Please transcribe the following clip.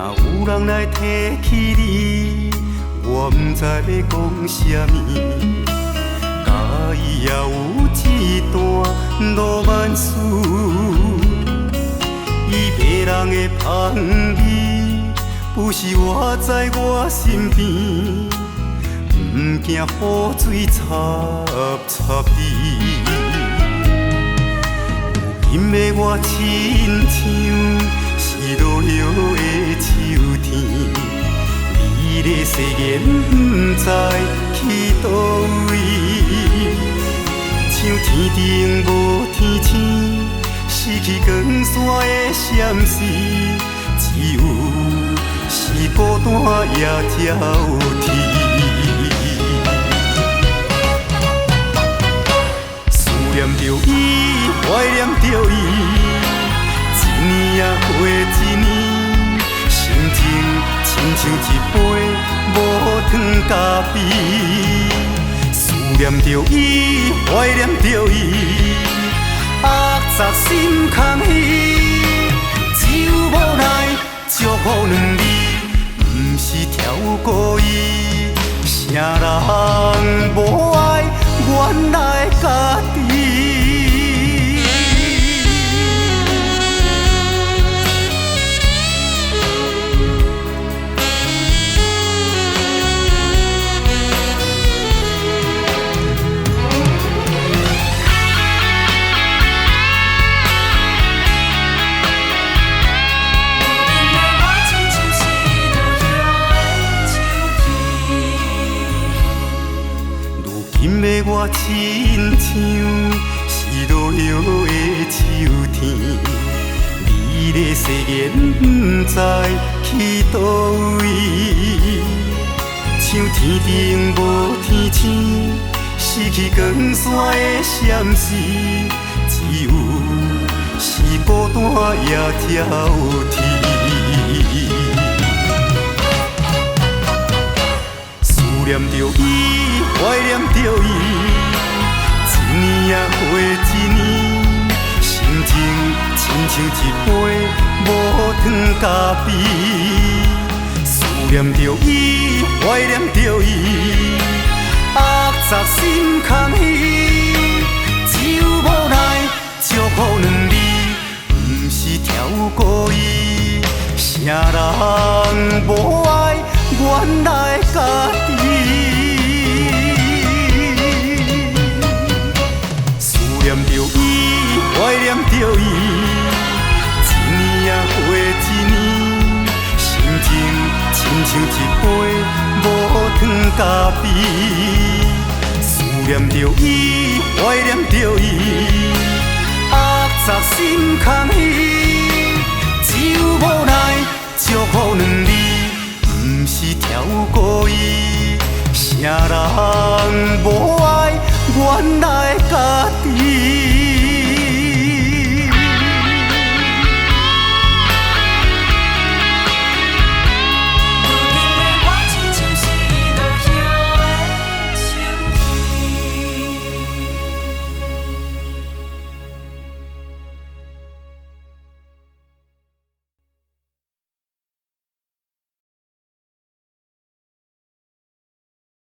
若有人来提起你，我不知要讲啥物。甲伊也有一段浪漫史，伊迷人的香味，不是我在我身边，不惊雨水插插你。有今的我亲像是落叶的秋天，你的誓言不知去倒位，像天顶无天星，失去光线的闪烁，只有是孤单也挑剔。思念着伊，怀念着伊，一年也过一年，心情亲像一杯无糖咖啡。思念着伊，怀念着伊，压杂心空虚，只有无奈祝福两字，不是超过伊，啥人无爱原来家己。今的我亲像是落叶的秋天，你的誓言不知去倒位，像天顶无天星，失去光线的闪烁，只有是孤单也挑剔。思念着伊，怀念着伊，一年也过一年，心情亲像一杯无糖咖啡。思念着伊，怀念着伊，压杂心空虚，只有无奈祝福两字，不是超过伊，啥人无爱原来家己。思念着伊，怀念着伊，一年也过一年，心情亲像一杯无糖咖啡。思念着伊，怀念着伊，压杂心空虚，只有无奈祝福两字，不是超过伊，啥人无爱原来家己。